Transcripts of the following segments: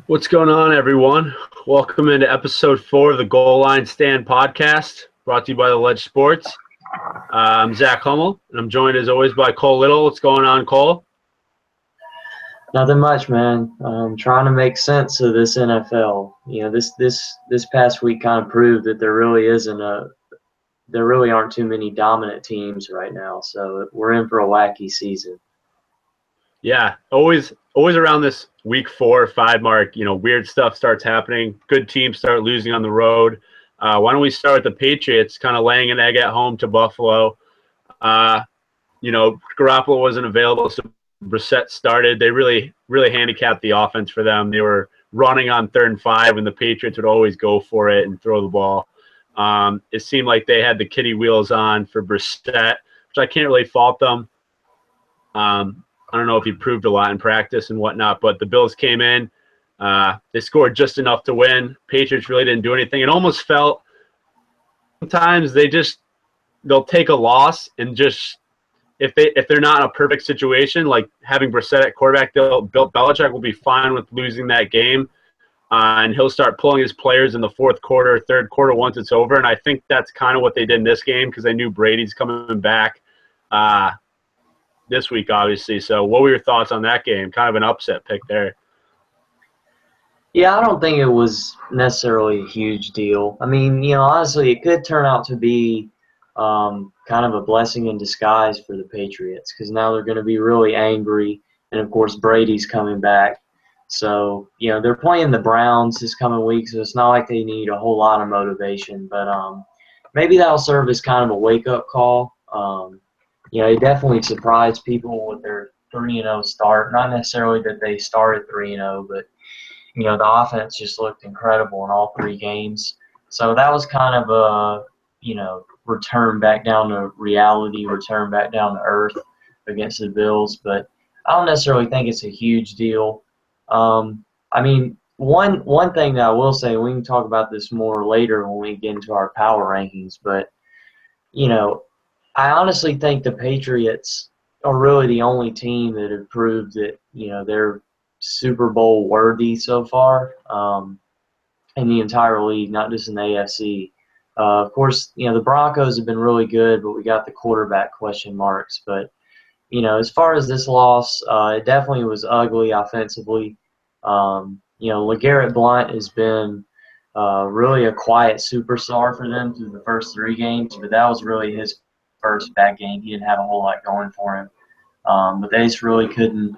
What's going on, everyone? Welcome into episode 4 of the Goal Line Stand podcast, brought to you by the Ledge Sports. I'm Zach Hummel, and I'm joined as always by Cole Little. What's going on, Cole? Nothing much, man. Trying to make sense of this NFL. You know, this past week kind of proved that there really aren't too many dominant teams right now. So we're in for a wacky season. Yeah, always around this week 4 or 5 mark, weird stuff starts happening. Good teams start losing on the road. Why don't we start with the Patriots kind of laying an egg at home to Buffalo? Garoppolo wasn't available, so Brissett started. They really handicapped the offense for them. They were running on 3rd and 5, and the Patriots would always go for it and throw the ball. It seemed like they had the kiddie wheels on for Brissett, which I can't really fault them. I don't know if he proved a lot in practice and whatnot, but the Bills came in. They scored just enough to win. Patriots really didn't do anything. It almost felt sometimes they'll take a loss and just if they're not in a perfect situation, like having Brissett at quarterback, Bill Belichick will be fine with losing that game, and he'll start pulling his players in the 4th quarter, 3rd quarter once it's over. And I think that's kind of what they did in this game because they knew Brady's coming back this week, obviously. So what were your thoughts on that game? Kind of an upset pick there. Yeah, I don't think it was necessarily a huge deal. I mean, honestly, it could turn out to be kind of a blessing in disguise for the Patriots because now they're going to be really angry. And, of course, Brady's coming back. So, they're playing the Browns this coming week, so it's not like they need a whole lot of motivation. But maybe that'll serve as kind of a wake-up call. It definitely surprised people with their 3-0 start. Not necessarily that they started 3-0, but, the offense just looked incredible in all 3 games. So that was kind of a, return back down to reality, return back down to earth against the Bills. But I don't necessarily think it's a huge deal. I mean, one thing that I will say, we can talk about this more later when we get into our power rankings, but, I honestly think the Patriots are really the only team that have proved that, they're Super Bowl worthy so far in the entire league, not just in the AFC. Of course, the Broncos have been really good, but we got the quarterback question marks. But, as far as this loss, it definitely was ugly offensively. LeGarrette Blount has been really a quiet superstar for them through the first 3 games, but that was really his first bad game. He didn't have a whole lot going for him. But they just really couldn't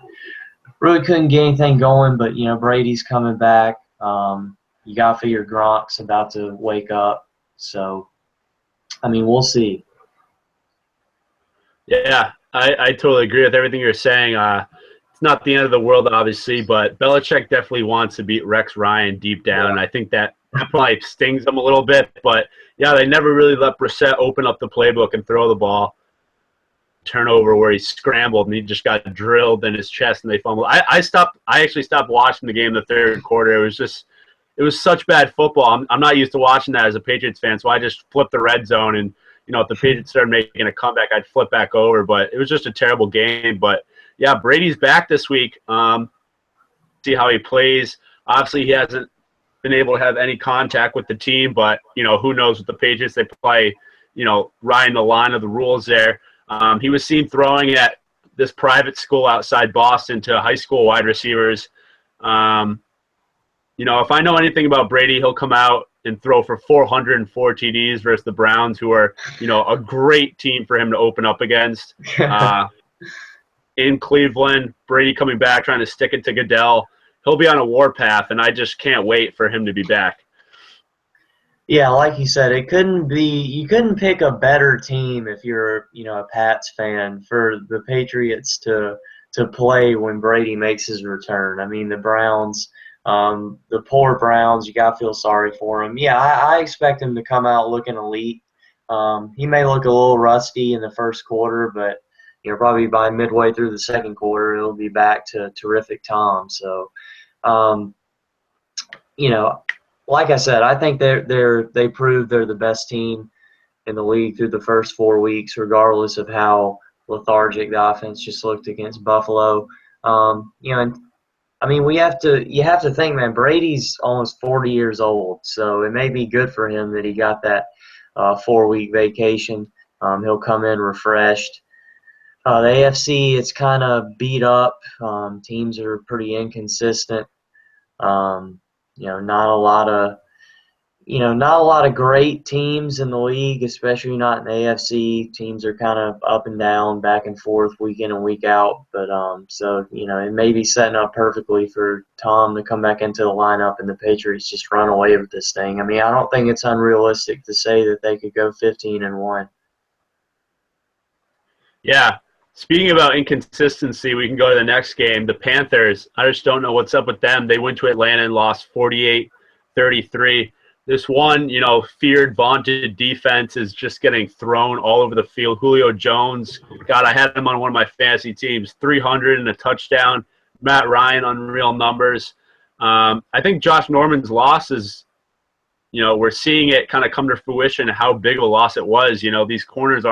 get anything going. But, Brady's coming back. You got to figure Gronk's about to wake up. So, I mean, we'll see. Yeah, I totally agree with everything you're saying. It's not the end of the world, obviously, but Belichick definitely wants to beat Rex Ryan deep down. Yeah. I think that probably stings them a little bit. But, yeah, they never really let Brissett open up the playbook and throw the ball. Turnover where he scrambled and he just got drilled in his chest and they fumbled. I actually stopped watching the game in the 3rd quarter. It was such bad football. I'm not used to watching that as a Patriots fan, so I just flipped the red zone and, if the Patriots started making a comeback, I'd flip back over. But it was just a terrible game. But, yeah, Brady's back this week. See how he plays. Obviously, he hasn't been able to have any contact with the team, but, who knows with the Patriots. They play, riding the line of the rules there. He was seen throwing at this private school outside Boston to high school wide receivers. If I know anything about Brady, he'll come out and throw for 404 TDs versus the Browns, who are, a great team for him to open up against. In Cleveland, Brady coming back, trying to stick it to Goodell. He'll be on a warpath, and I just can't wait for him to be back. Yeah, like you said, you couldn't pick a better team if you're, a Pats fan for the Patriots to play when Brady makes his return. I mean, the Browns, the poor Browns, you got to feel sorry for them. Yeah, I expect him to come out looking elite. He may look a little rusty in the 1st quarter, but, probably by midway through the 2nd quarter, he'll be back to terrific Tom. So, like I said, I think they proved they're the best team in the league through the first 4 weeks, regardless of how lethargic the offense just looked against Buffalo. And I mean, you have to think, man, Brady's almost 40 years old, so it may be good for him that he got that 4-week vacation. He'll come in refreshed. The AFC, it's kind of beat up. Teams are pretty inconsistent. Not a lot of not a lot of great teams in the league, especially not in the AFC. Teams are kind of up and down, back and forth, week in and week out. But so it may be setting up perfectly for Tom to come back into the lineup and the Patriots just run away with this thing. I mean, I don't think it's unrealistic to say that they could go 15-1. Yeah. Speaking about inconsistency, we can go to the next game. The Panthers, I just don't know what's up with them. They went to Atlanta and lost 48-33. This one, feared, vaunted defense is just getting thrown all over the field. Julio Jones, God, I had him on one of my fantasy teams, 300 and a touchdown. Matt Ryan, unreal numbers. I think Josh Norman's loss is, we're seeing it kind of come to fruition how big of a loss it was. These corners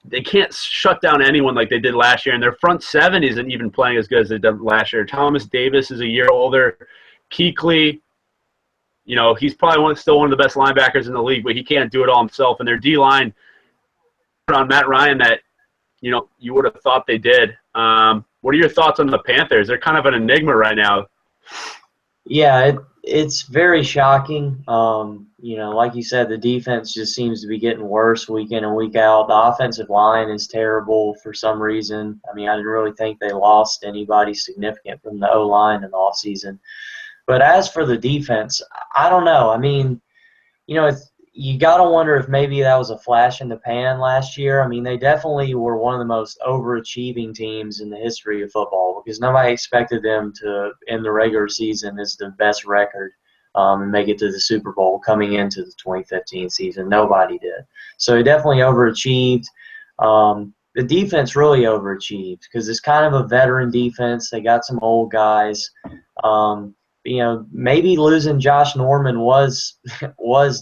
they can't shut down anyone like they did last year, and their front seven isn't even playing as good as they did last year. Thomas Davis is a year older. Kuechly, he's probably still one of the best linebackers in the league, but he can't do it all himself. And their D-line on Matt Ryan that, you would have thought they did. What are your thoughts on the Panthers? They're kind of an enigma right now. Yeah, it's very shocking. Like you said, the defense just seems to be getting worse week in and week out. The offensive line is terrible for some reason. I mean, I didn't really think they lost anybody significant from the O-line in the offseason. But as for the defense, I don't know. I mean, you got to wonder if maybe that was a flash in the pan last year. I mean, they definitely were one of the most overachieving teams in the history of football because nobody expected them to end the regular season as the best record and make it to the Super Bowl coming into the 2015 season. Nobody did. So they definitely overachieved. The defense really overachieved because it's kind of a veteran defense. They got some old guys. Maybe losing Josh Norman was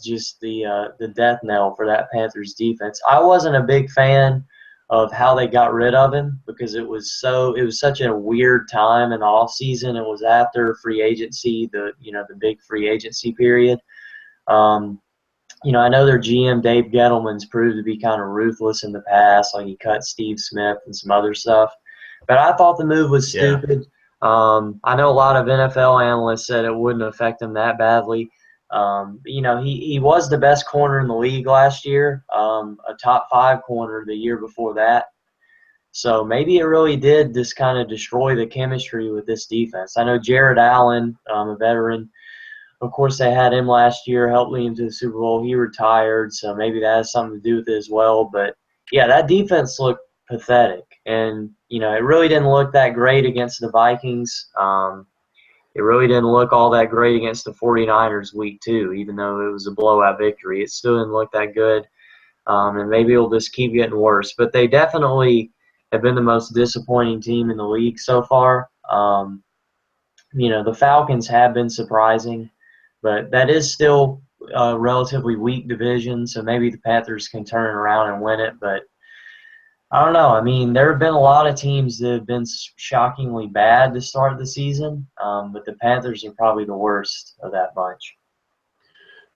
just the death knell for that Panthers defense. I wasn't a big fan of how they got rid of him because it was such a weird time in the offseason. It was after free agency, the big free agency period. I know their GM Dave Gettleman's proved to be kind of ruthless in the past, like he cut Steve Smith and some other stuff. But I thought the move was stupid. I know a lot of NFL analysts said it wouldn't affect him that badly. He was the best corner in the league last year, a top 5 corner the year before that. So maybe it really did just kind of destroy the chemistry with this defense. I know Jared Allen, a veteran, of course they had him last year, helped lead him to the Super Bowl. He retired, so maybe that has something to do with it as well. But, yeah, that defense looked pathetic. And, it really didn't look that great against the Vikings. It really didn't look all that great against the 49ers week 2, even though it was a blowout victory. It still didn't look that good. And maybe it'll just keep getting worse. But they definitely have been the most disappointing team in the league so far. The Falcons have been surprising, but that is still a relatively weak division, so maybe the Panthers can turn it around and win it. But I don't know. I mean, there have been a lot of teams that have been shockingly bad to start the season, but the Panthers are probably the worst of that bunch.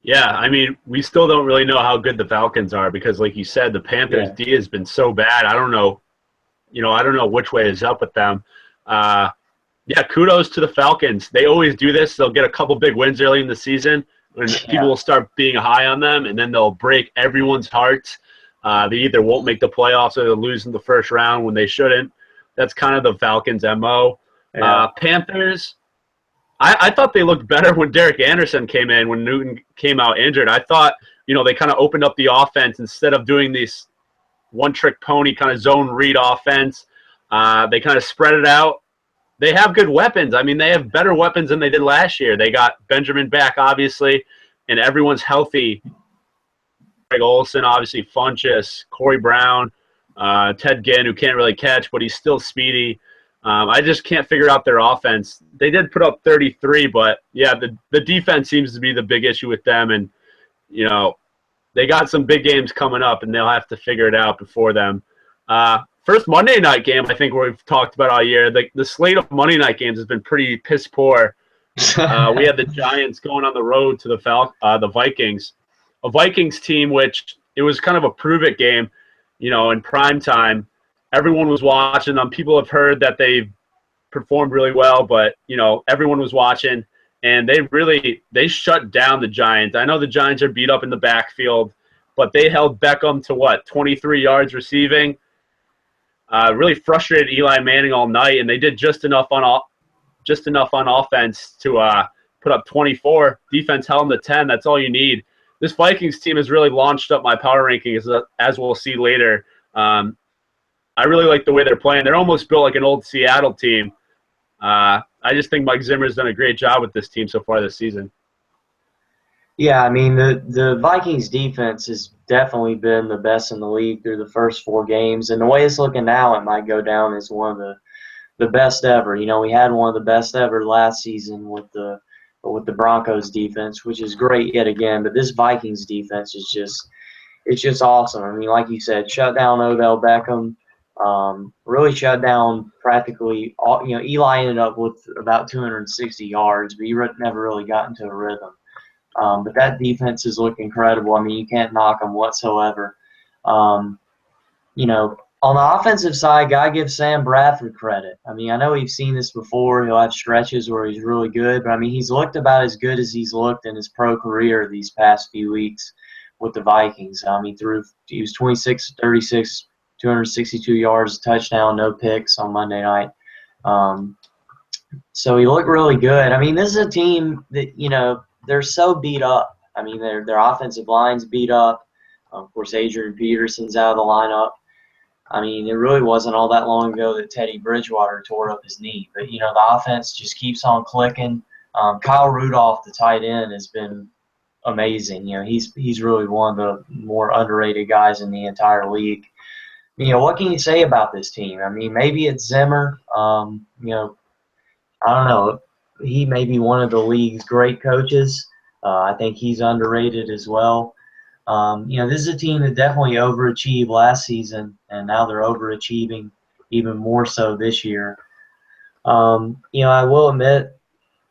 Yeah, I mean, we still don't really know how good the Falcons are because, like you said, the Panthers' D has been so bad. I don't know. I don't know which way is up with them. Kudos to the Falcons. They always do this. They'll get a couple big wins early in the season when people will start being high on them, and then they'll break everyone's hearts. They either won't make the playoffs or they'll lose in the first round when they shouldn't. That's kind of the Falcons' MO. Yeah. Panthers, I thought they looked better when Derek Anderson came in, when Newton came out injured. I thought, they kind of opened up the offense instead of doing this one-trick pony kind of zone read offense. They kind of spread it out. They have good weapons. I mean, they have better weapons than they did last year. They got Benjamin back, obviously, and everyone's healthy. Greg Olsen, obviously Funchess, Corey Brown, Ted Ginn, who can't really catch, but he's still speedy. I just can't figure out their offense. They did put up 33, but, the defense seems to be the big issue with them. And, they got some big games coming up, and they'll have to figure it out before them. first Monday night game, I think we've talked about all year. The slate of Monday night games has been pretty piss poor. We had the Giants going on the road to the Vikings, a Vikings team which it was kind of a prove-it game, in prime time. Everyone was watching them. People have heard that they've performed really well, but everyone was watching, and they shut down the Giants. I know the Giants are beat up in the backfield, but they held Beckham to 23 yards receiving. Really frustrated Eli Manning all night, and they did just enough on offense to put up 24. Defense held them to 10. That's all you need. This Vikings team has really launched up my power rankings, as we'll see later. I really like the way they're playing. They're almost built like an old Seattle team. I just think Mike Zimmer's done a great job with this team so far this season. Yeah, I mean, the Vikings defense has definitely been the best in the league through the first 4 games. And the way it's looking now, it might go down as one of the best ever. We had one of the best ever last season with the Broncos defense, which is great yet again. But this Vikings defense is just awesome. I mean, like you said, shut down Odell Beckham. Really shut down practically all. Eli ended up with about 260 yards, but he never really got into a rhythm. But that defense has looked incredible. I mean, you can't knock them whatsoever. On the offensive side, gotta give Sam Bradford credit. I mean, I know we've seen this before. He'll have stretches where he's really good, but I mean, he's looked about as good as he's looked in his pro career these past few weeks with the Vikings. I mean, he was 26-36, 262 yards, touchdown, no picks on Monday night. So he looked really good. I mean, this is a team that, they're so beat up. I mean, their offensive line's beat up. Of course, Adrian Peterson's out of the lineup. I mean, it really wasn't all that long ago that Teddy Bridgewater tore up his knee. But, the offense just keeps on clicking. Kyle Rudolph, the tight end, has been amazing. He's really one of the more underrated guys in the entire league. What can you say about this team? I mean, maybe it's Zimmer. I don't know. He may be one of the league's great coaches. I think he's underrated as well. This is a team that definitely overachieved last season, and now they're overachieving even more so this year. I will admit,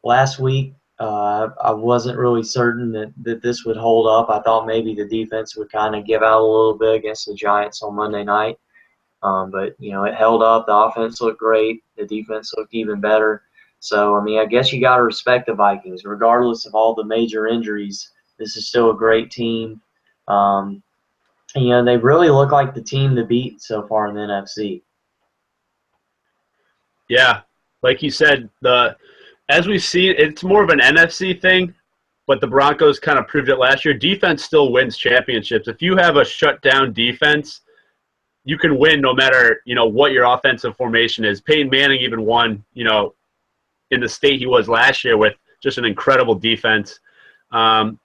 last week I wasn't really certain that this would hold up. I thought maybe the defense would kind of give out a little bit against the Giants on Monday night. But, it held up. The offense looked great. The defense looked even better. So, I mean, I guess you got to respect the Vikings. Regardless of all the major injuries, this is still a great team. They really look like the team to beat so far in the NFC. Yeah, like you said, as we see, it's more of an NFC thing, but the Broncos kind of proved it last year. Defense still wins championships. If you have a shutdown defense, you can win no matter, what your offensive formation is. Peyton Manning even won, in the state he was last year with just an incredible defense. The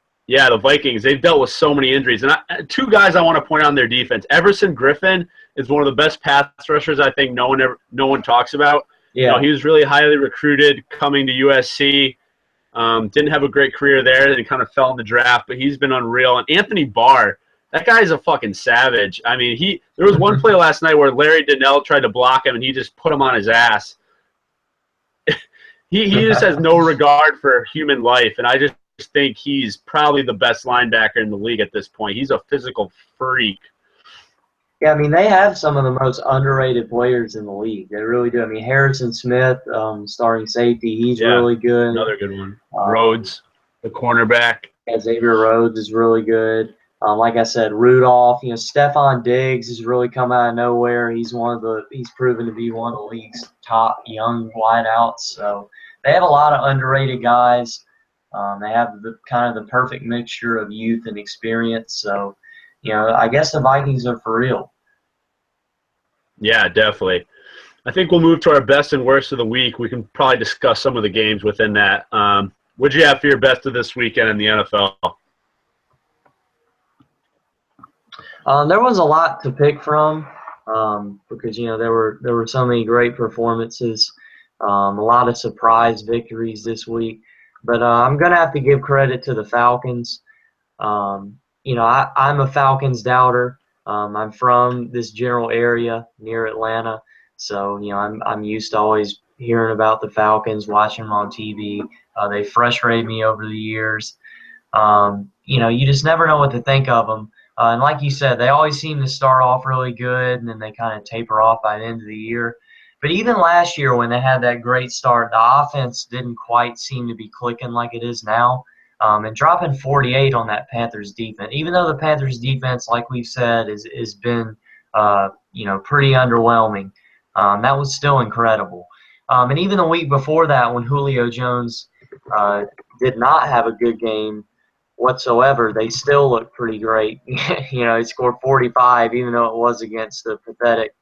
Vikings, they've dealt with so many injuries. And 2 guys I want to point out on their defense. Everson Griffin is one of the best pass rushers I think no one talks about. Yeah. He was really highly recruited coming to USC. Didn't have a great career there, and he kind of fell in the draft, but he's been unreal. And Anthony Barr, that guy's a fucking savage. I mean, there was one play last night where Larry Donnell tried to block him, and he just put him on his ass. He just has no regard for human life, and I just think he's probably the best linebacker in the league at this point. He's a physical freak. Yeah, I mean, they have some of the most underrated players in the league. They really do. I mean, Harrison Smith, starting safety, he's really good. Another good one. Rhodes, the cornerback. Yeah, Xavier Rhodes is really good. Like I said, Rudolph, Stephon Diggs has really come out of nowhere. He's proven to be one of the league's top young wideouts. So they have a lot of underrated guys. They have the perfect mixture of youth and experience. So, I guess the Vikings are for real. Yeah, definitely. I think we'll move to our best and worst of the week. We can probably discuss some of the games within that. What'd you have for your best of this weekend in the NFL? There was a lot to pick from because there were so many great performances, a lot of surprise victories this week. But I'm gonna have to give credit to the Falcons. I'm a Falcons doubter. I'm from this general area near Atlanta, so I'm used to always hearing about the Falcons, watching them on TV. They frustrate me over the years. You just never know what to think of them. And like you said, they always seem to start off really good, and then they kind of taper off by the end of the year. But even last year when they had that great start, the offense didn't quite seem to be clicking like it is now. And dropping 48 on that Panthers defense, even though the Panthers defense, like we've said, has been pretty underwhelming, that was still incredible. And even the week before that, when Julio Jones did not have a good game whatsoever, they still looked pretty great. He scored 45, even though it was against the pathetic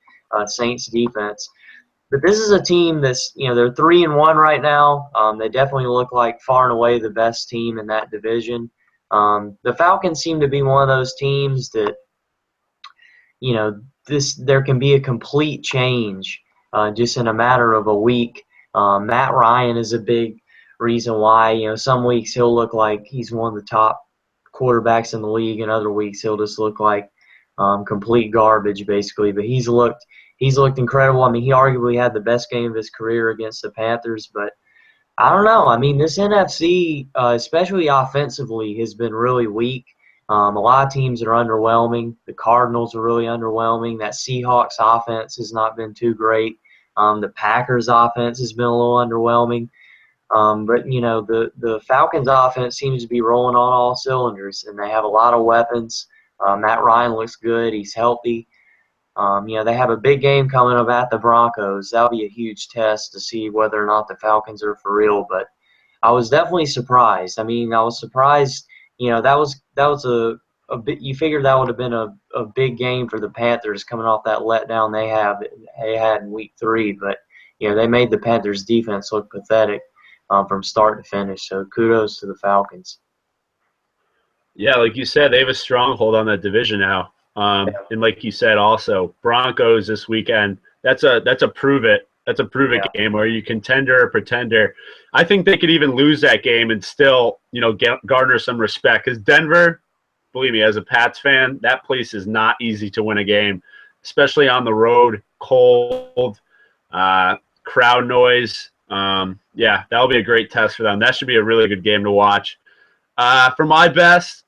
Saints defense. But this is a team that's, they're 3-1 right now. They definitely look like far and away the best team in that division. The Falcons seem to be one of those teams that, there can be a complete change just in a matter of a week. Matt Ryan is a big reason why. Some weeks he'll look like he's one of the top quarterbacks in the league, and other weeks he'll just look like complete garbage, basically. But he's looked incredible. I mean, he arguably had the best game of his career against the Panthers. But I don't know. I mean, this NFC, especially offensively, has been really weak. A lot of teams are underwhelming. The Cardinals are really underwhelming. That Seahawks offense has not been too great. The Packers offense has been a little underwhelming. But the Falcons offense seems to be rolling on all cylinders, and they have a lot of weapons. Matt Ryan looks good. He's healthy. They have a big game coming up at the Broncos. That'll be a huge test to see whether or not the Falcons are for real. But I was definitely surprised. I mean, I was surprised. That was a bit. You figured that would have been a big game for the Panthers coming off that letdown they had in week 3. But they made the Panthers defense look pathetic from start to finish. So kudos to the Falcons. Yeah, like you said, they have a stronghold on that division now. And like you said, also Broncos this weekend. That's a prove it. That's a prove it game. Are you contender or pretender? I think they could even lose that game and still, garner some respect. Because Denver, believe me, as a Pats fan, that place is not easy to win a game, especially on the road, cold, crowd noise. That'll be a great test for them. That should be a really good game to watch. For my best,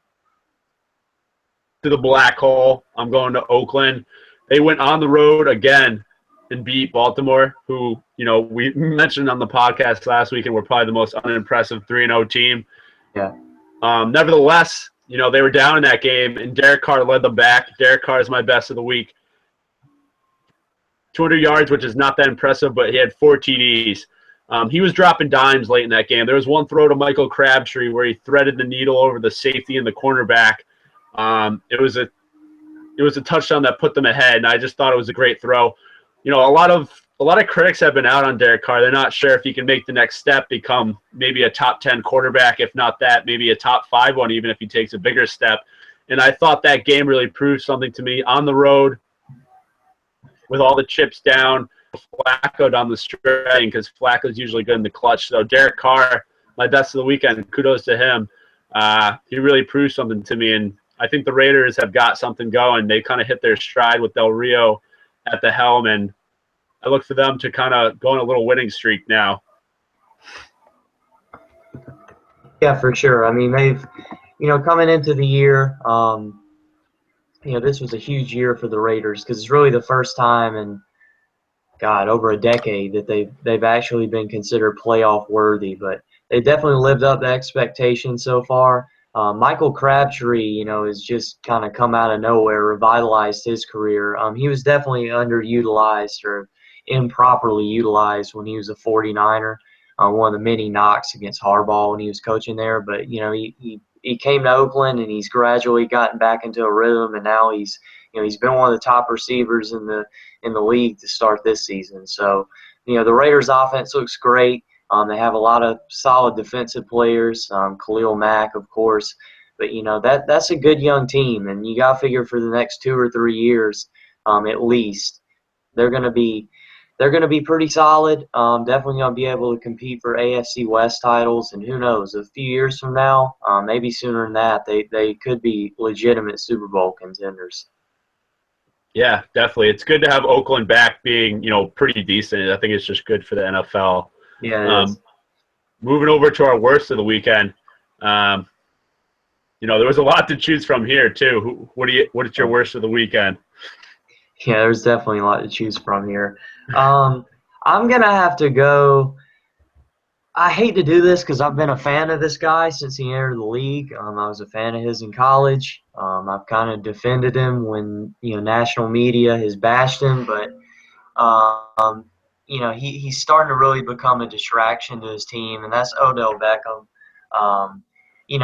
to the black hole, I'm going to Oakland. They went on the road again and beat Baltimore, who, we mentioned on the podcast last week, and we're probably the most unimpressive 3-0 team. Yeah. Nevertheless, they were down in that game, and Derek Carr led them back. Derek Carr is my best of the week. 200 yards, which is not that impressive, but he had 4 TDs. He was dropping dimes late in that game. There was one throw to Michael Crabtree where he threaded the needle over the safety and the cornerback. It was a touchdown that put them ahead, and I just thought it was a great throw. A lot of critics have been out on Derek Carr. They're not sure if he can make the next step, become maybe a top 10 quarterback, if not that, maybe a top 5 one, even if he takes a bigger step. And I thought that game really proved something to me on the road with all the chips down. Flacco down the stretch, because Flacco's usually good in the clutch. So Derek Carr, my best of the weekend, kudos to him. He really proved something to me, and I think the Raiders have got something going. They kind of hit their stride with Del Rio at the helm, and I look for them to kind of go on a little winning streak now. Yeah, for sure. I mean, they've, coming into the year, this was a huge year for the Raiders because it's really the first time in, over a decade that they've actually been considered playoff worthy. But they definitely lived up to expectations so far. Michael Crabtree, has just kind of come out of nowhere, revitalized his career. He was definitely underutilized or improperly utilized when he was a 49er. One of the many knocks against Harbaugh when he was coaching there. But, he came to Oakland and he's gradually gotten back into a rhythm, and now he's been one of the top receivers in the league to start this season. So, the Raiders' offense looks great. They have a lot of solid defensive players, Khalil Mack, of course. But, that's a good young team, and you got to figure for the next 2 or 3 years at least, they're going to be pretty solid. Definitely going to be able to compete for AFC West titles, and who knows, a few years from now, maybe sooner than that, they could be legitimate Super Bowl contenders. Yeah, definitely. It's good to have Oakland back being, pretty decent. I think it's just good for the NFL. Yeah, it is. Moving over to our worst of the weekend, there was a lot to choose from here too. What is your worst of the weekend? Yeah, there's definitely a lot to choose from here. I'm gonna have to go. I hate to do this because I've been a fan of this guy since he entered the league. I was a fan of his in college. I've kind of defended him when national media has bashed him, but he's starting to really become a distraction to his team, and that's Odell Beckham. Um, in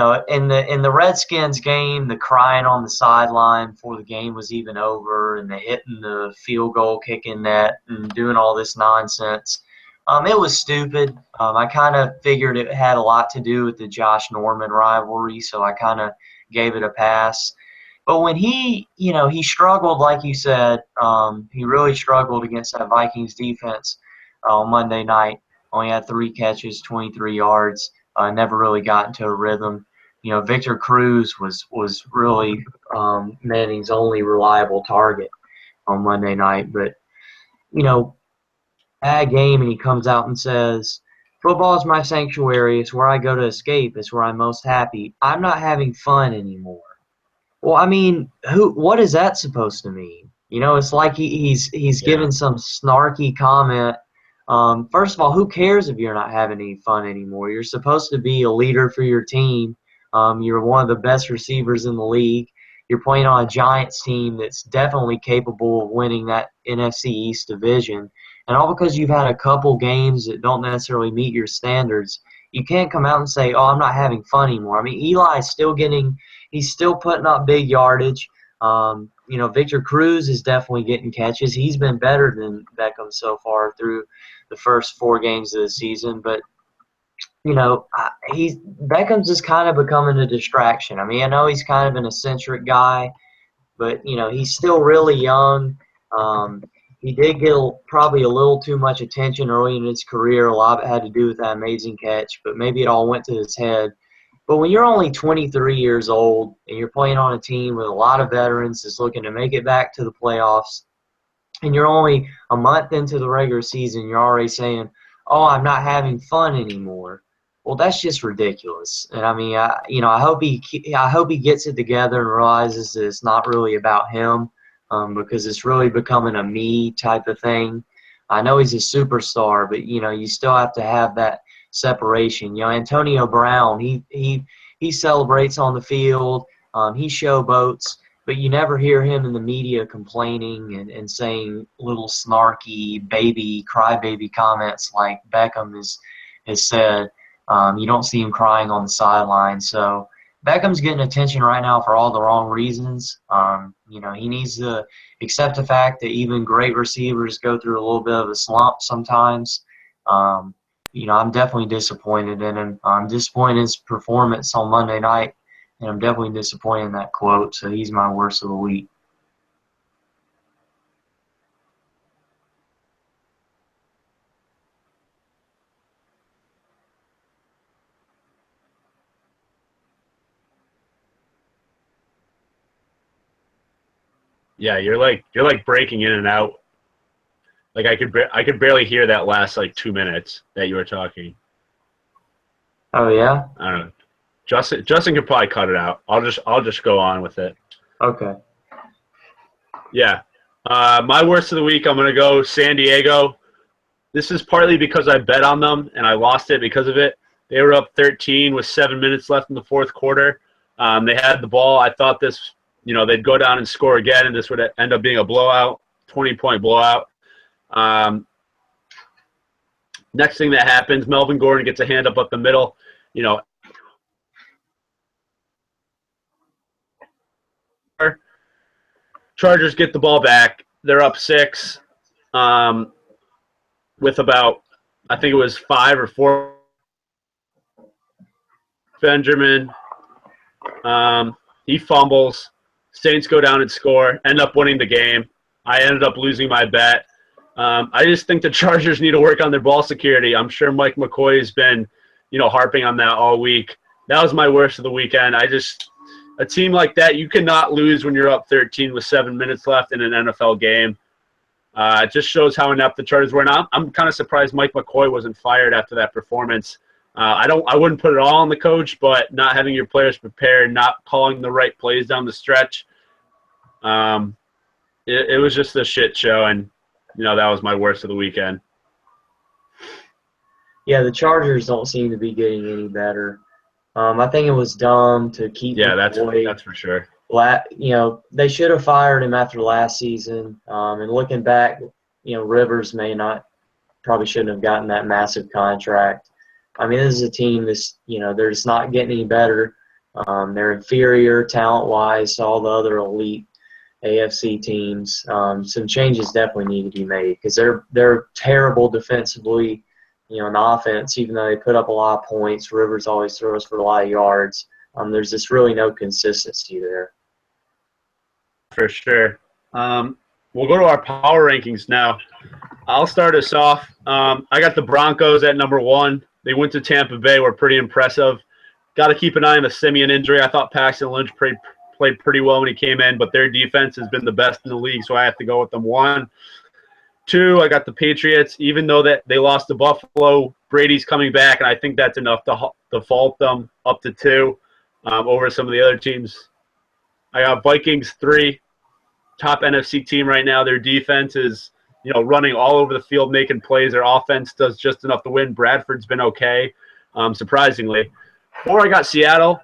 the Redskins game, the crying on the sideline before the game was even over, and the hitting the field goal kicking net and doing all this nonsense. It was stupid. I kind of figured it had a lot to do with the Josh Norman rivalry, so I kind of gave it a pass. But when he struggled, like you said, he really struggled against that Vikings defense on Monday night. Only had 3 catches, 23 yards. Never really got into a rhythm. Victor Cruz was really Manning's only reliable target on Monday night. But bad game, and he comes out and says, "Football is my sanctuary. It's where I go to escape. It's where I'm most happy. I'm not having fun anymore." Well, I mean, what is that supposed to mean? It's like he's giving some snarky comment. First of all, who cares if you're not having any fun anymore? You're supposed to be a leader for your team. You're one of the best receivers in the league. You're playing on a Giants team that's definitely capable of winning that NFC East division. And all because you've had a couple games that don't necessarily meet your standards, you can't come out and say, "Oh, I'm not having fun anymore." I mean, Eli's still he's still putting up big yardage. Victor Cruz is definitely getting catches. He's been better than Beckham so far through the first 4 games of the season. But, Beckham's just kind of becoming a distraction. I mean, I know he's kind of an eccentric guy, but, he's still really young. He did get probably a little too much attention early in his career. A lot of it had to do with that amazing catch, but maybe it all went to his head. But when you're only 23 years old and you're playing on a team with a lot of veterans that's looking to make it back to the playoffs, and you're only a month into the regular season, you're already saying, "Oh, I'm not having fun anymore." Well, that's just ridiculous. And I mean, I hope he gets it together and realizes that it's not really about him, because it's really becoming a me type of thing. I know he's a superstar, but you still have to have that separation. Antonio Brown, he celebrates on the field, he showboats, but you never hear him in the media complaining and saying little snarky crybaby comments like Beckham has said. You don't see him crying on the sideline. So Beckham's getting attention right now for all the wrong reasons. He needs to accept the fact that even great receivers go through a little bit of a slump sometimes. I'm definitely disappointed in him. I'm disappointed in his performance on Monday night, and I'm definitely disappointed in that quote. So he's my worst of the week. Yeah, you're like breaking in and out. Like I could barely hear that last 2 minutes that you were talking. Oh yeah? I don't know. Justin could probably cut it out. I'll just go on with it. Okay. Yeah. My worst of the week, I'm gonna go San Diego. This is partly because I bet on them and I lost it because of it. They were up 13 with 7 minutes left in the fourth quarter. They had the ball. I thought this, they'd go down and score again, and this would end up being a blowout, 20-point blowout. Next thing that happens, Melvin Gordon gets a hand up the middle. Chargers get the ball back. They're up 6 with about, I think it was 5 or 4. Benjamin, he fumbles. Saints go down and score, end up winning the game. I ended up losing my bet. I just think the Chargers need to work on their ball security. I'm sure Mike McCoy has been, harping on that all week. That was my worst of the weekend. a team like that, you cannot lose when you're up 13 with 7 minutes left in an NFL game. It just shows how inept the Chargers were. And I'm kind of surprised Mike McCoy wasn't fired after that performance. I wouldn't put it all on the coach, but not having your players prepared, not calling the right plays down the stretch, it was just a shit show. And that was my worst of the weekend. Yeah, the Chargers don't seem to be getting any better. I think it was dumb to keep McCoy. That's for sure. They should have fired him after last season. And looking back, Rivers probably shouldn't have gotten that massive contract. I mean, this is a team they're just not getting any better. They're inferior talent-wise to all the other elite AFC teams. Some changes definitely need to be made because they're terrible defensively. In offense, even though they put up a lot of points, Rivers always throws for a lot of yards. There's just really no consistency there. For sure. We'll go to our power rankings now. I'll start us off. I got the Broncos at number 1. They went to Tampa Bay, were pretty impressive. Got to keep an eye on the Simeon injury. I thought Paxton Lynch played pretty well when he came in, but their defense has been the best in the league, so I have to go with them 1. 2, I got the Patriots. Even though that they lost to Buffalo, Brady's coming back, and I think that's enough to fault them up to 2 over some of the other teams. I got Vikings 3, top NFC team right now. Their defense is running all over the field, making plays. Their offense does just enough to win. Bradford's been okay, surprisingly. 4, I got Seattle.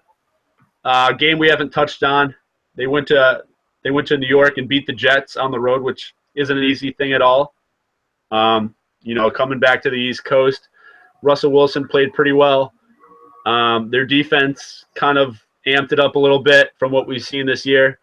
Game we haven't touched on. They went to New York and beat the Jets on the road, which isn't an easy thing at all. Coming back to the East Coast, Russell Wilson played pretty well. Their defense kind of amped it up a little bit from what we've seen this year.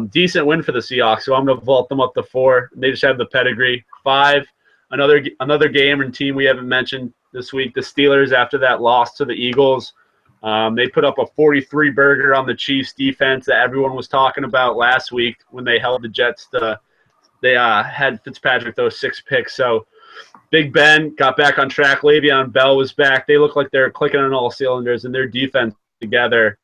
Decent win for the Seahawks, so I'm going to vault them up to 4. They just have the pedigree. 5, another game and team we haven't mentioned this week, the Steelers, after that loss to the Eagles. They put up a 43-burger on the Chiefs defense that everyone was talking about last week when they held the Jets to – they had Fitzpatrick those 6 picks. So Big Ben got back on track. Le'Veon Bell was back. They look like they're clicking on all cylinders, and their defense together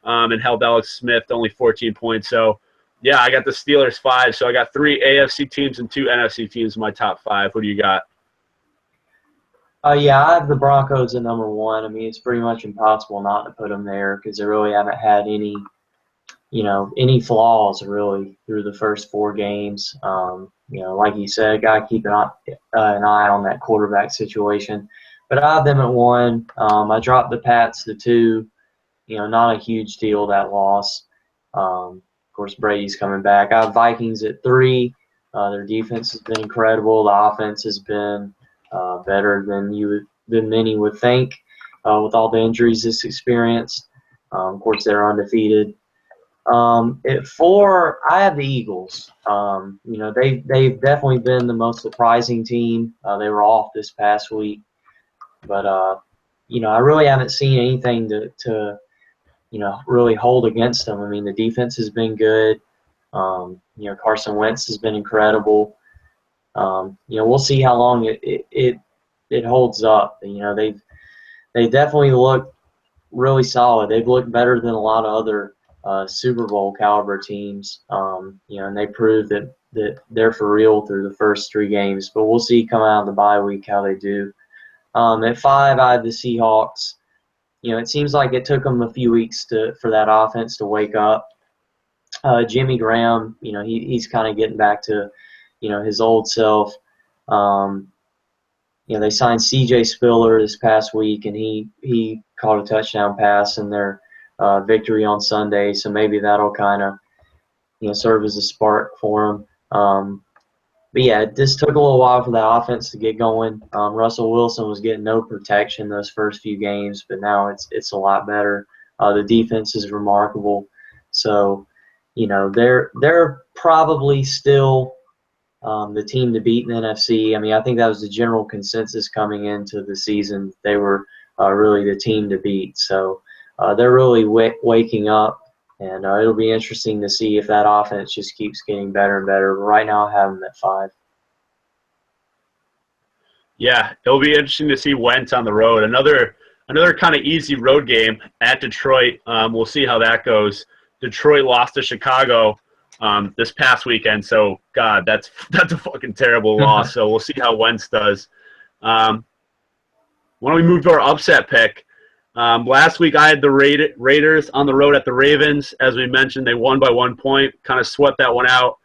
and held Alex Smith to only 14 points. So, yeah, I got the Steelers 5. So I got 3 AFC teams and 2 NFC teams in my top 5. What do you got? Yeah, I have the Broncos at number 1. I mean, it's pretty much impossible not to put them there because they really haven't had any flaws really through the first 4 games. Like you said, got to keep an eye on that quarterback situation. But I have them at 1. I dropped the Pats to 2. Not a huge deal, that loss. Of course, Brady's coming back. I have Vikings at 3. Their defense has been incredible. The offense has been better than many would think with all the injuries this experienced. Of course, they're undefeated. At 4, I have the Eagles. They've definitely been the most surprising team. They were off this past week, but I really haven't seen anything to really hold against them. I mean, the defense has been good. Carson Wentz has been incredible. We'll see how long it holds up. They definitely look really solid. They've looked better than a lot of other Super Bowl caliber teams, and they proved that they're for real through the first 3 games. But we'll see coming out of the bye week how they do. At 5, I have the Seahawks. It seems like it took them a few weeks for that offense to wake up. Jimmy Graham, he's kind of getting back to, his old self. They signed C.J. Spiller this past week, and he caught a touchdown pass in their victory on Sunday, so maybe that'll kind of serve as a spark for them. But yeah, it just took a little while for that offense to get going. Russell Wilson was getting no protection those first few games, but now it's a lot better. The defense is remarkable, so they're probably still the team to beat in the NFC. I mean, I think that was the general consensus coming into the season. They were really the team to beat. So they're really waking up, and it'll be interesting to see if that offense just keeps getting better and better. But right now I have them at 5. Yeah, it'll be interesting to see Wentz on the road. Another another kind of easy road game at Detroit. We'll see how that goes. Detroit lost to Chicago this past weekend, so God, that's a fucking terrible loss. So we'll see how Wentz does. Why don't we move to our upset pick? Last week I had the Raiders on the road at the Ravens. As we mentioned, they won by 1 point, kind of swept that one out.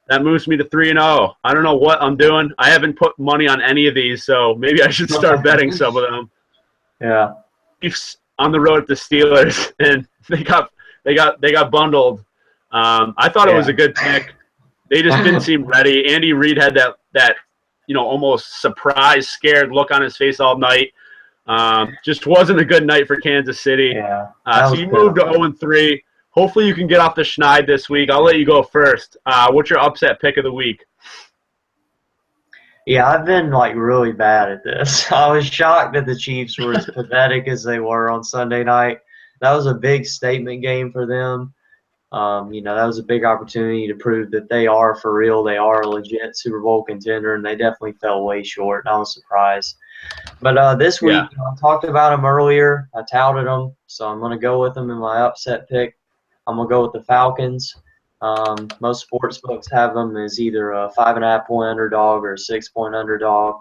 That moves me to 3-0. I don't know what I'm doing. I haven't put money on any of these, so maybe I should start betting some of them. Yeah. Chiefs on the road at the Steelers, and they got bundled. I thought it was a good pick. They just didn't seem ready. Andy Reid had that almost surprised, scared look on his face all night. Just wasn't a good night for Kansas City. Yeah. So you moved to 0-3. Hopefully you can get off the schneid this week. I'll let you go first. What's your upset pick of the week? Yeah, I've been like really bad at this. I was shocked that the Chiefs were as pathetic as they were on Sunday night. That was a big statement game for them. That was a big opportunity to prove that they are for real. They are a legit Super Bowl contender, and they definitely fell way short. And I was surprised. But this week, I talked about them earlier. I touted them, so I'm going to go with them in my upset pick. I'm going to go with the Falcons. Most sports books have them as either a 5.5-point underdog or a 6-point underdog.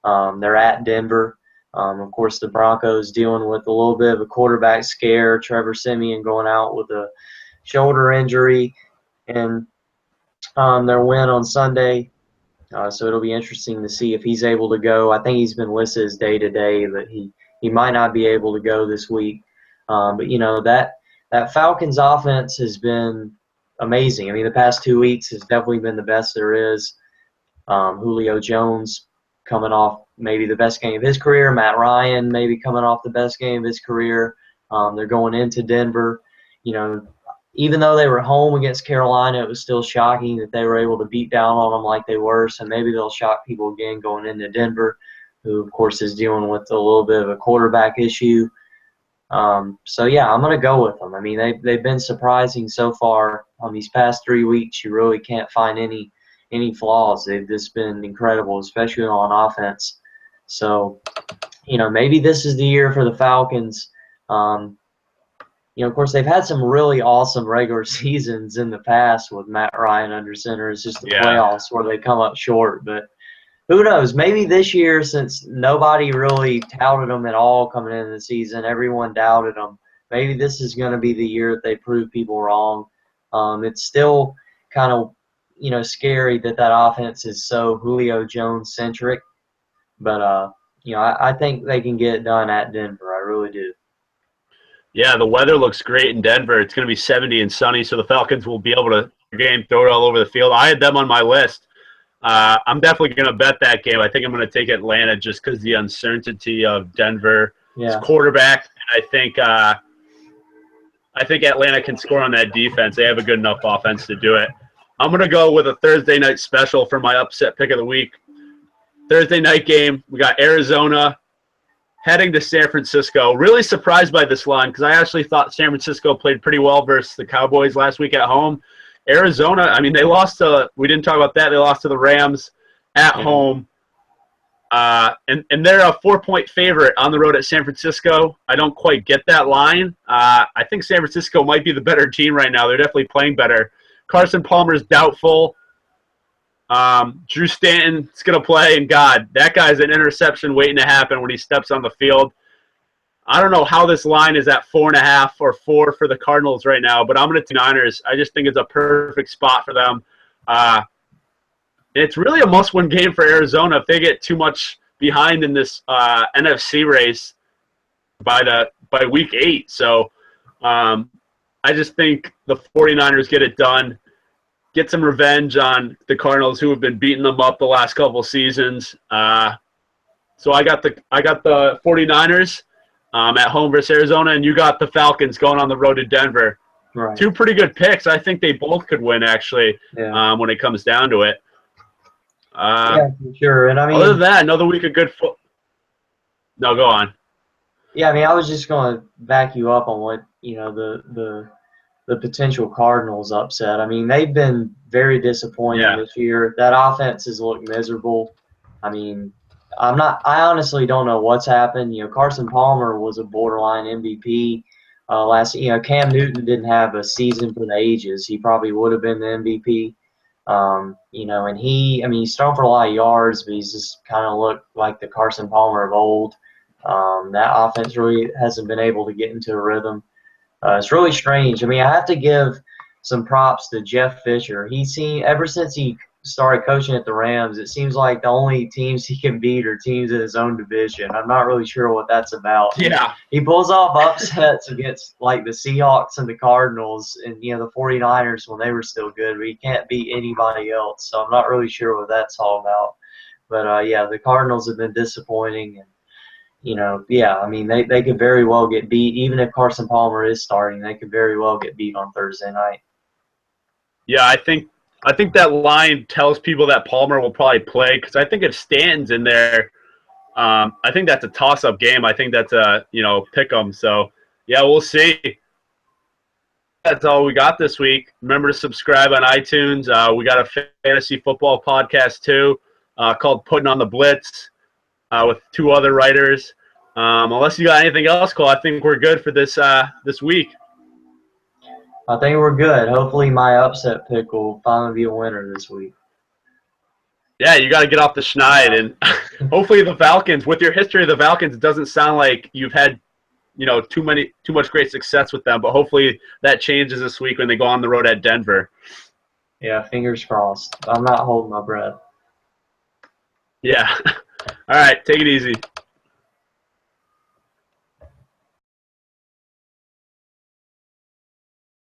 They're at Denver. Of course, the Broncos dealing with a little bit of a quarterback scare. Trevor Siemian going out with a shoulder injury, and their win on Sunday. So it'll be interesting to see if he's able to go. I think he's been listed as day-to-day, but he might not be able to go this week. But that Falcons offense has been amazing. I mean, the past 2 weeks has definitely been the best there is. Julio Jones coming off maybe the best game of his career. Matt Ryan maybe coming off the best game of his career. They're going into Denver. Even though they were home against Carolina, it was still shocking that they were able to beat down on them like they were. So maybe they'll shock people again going into Denver, who, of course, is dealing with a little bit of a quarterback issue. I'm going to go with them. I mean, they've been surprising so far on these past 3 weeks. You really can't find any flaws. They've just been incredible, especially on offense. So, maybe this is the year for the Falcons. Of course, they've had some really awesome regular seasons in the past with Matt Ryan under center. It's just the playoffs where they come up short. But who knows? Maybe this year, since nobody really touted them at all coming into the season, everyone doubted them. Maybe this is going to be the year that they prove people wrong. It's still kind of, scary that offense is so Julio Jones centric. But I think they can get it done at Denver. I really do. Yeah, the weather looks great in Denver. It's going to be 70 and sunny, so the Falcons will be able to throw it all over the field. I had them on my list. I'm definitely going to bet that game. I think I'm going to take Atlanta just because the uncertainty of Denver's quarterback. And I think Atlanta can score on that defense. They have a good enough offense to do it. I'm going to go with a Thursday night special for my upset pick of the week. Thursday night game, we got Arizona heading to San Francisco. Really surprised by this line because I actually thought San Francisco played pretty well versus the Cowboys last week at home. Arizona, I mean, they lost to – we didn't talk about that. They lost to the Rams at home. And they're a 4-point favorite on the road at San Francisco. I don't quite get that line. I think San Francisco might be the better team right now. They're definitely playing better. Carson Palmer's doubtful. Drew Stanton's going to play, and God, that guy's an interception waiting to happen when he steps on the field. I don't know how this line is at 4.5 or 4 for the Cardinals right now, but I'm going to take Niners. I just think it's a perfect spot for them. It's really a must-win game for Arizona if they get too much behind in this NFC race by week 8. So I just think the 49ers get it done, get some revenge on the Cardinals who have been beating them up the last couple seasons. So I got the 49ers at home versus Arizona, and you got the Falcons going on the road to Denver. Right. Two pretty good picks. I think they both could win, actually, when it comes down to it. Yeah, for sure. And I mean, other than that, another week of good football. No, go on. Yeah, I mean, I was just going to back you up on what, the potential Cardinals upset. I mean, they've been very disappointing this year. That offense has looked miserable. I mean, I honestly don't know what's happened. Carson Palmer was a borderline MVP last. Cam Newton didn't have a season for the ages. He probably would have been the MVP. And he's thrown for a lot of yards, but he's just kind of looked like the Carson Palmer of old. That offense really hasn't been able to get into a rhythm. It's really strange. I have to give some props to Jeff Fisher. Ever since he started coaching at the Rams, it seems like the only teams he can beat are teams in his own division. I'm not really sure what that's about. Yeah. He pulls off upsets against like the Seahawks and the Cardinals and the 49ers when they were still good, but he can't beat anybody else. So I'm not really sure what that's all about. But the Cardinals have been disappointing, and they could very well get beat. Even if Carson Palmer is starting, they could very well get beat on Thursday night. Yeah, I think that line tells people that Palmer will probably play because I think if Stanton's in there, I think that's a toss-up game. I think that's a pick 'em. So yeah, we'll see. That's all we got this week. Remember to subscribe on iTunes. We got a fantasy football podcast too, called Putting on the Blitz, with 2 other writers. Unless you got anything else, Cole, I think we're good for this week. I think we're good. Hopefully my upset pick will finally be a winner this week. Yeah, you got to get off the schneid, and hopefully the Falcons, with your history of the Falcons, it doesn't sound like you've had too much great success with them, but hopefully that changes this week when they go on the road at Denver. Yeah, fingers crossed. I'm not holding my breath. Yeah. All right, take it easy.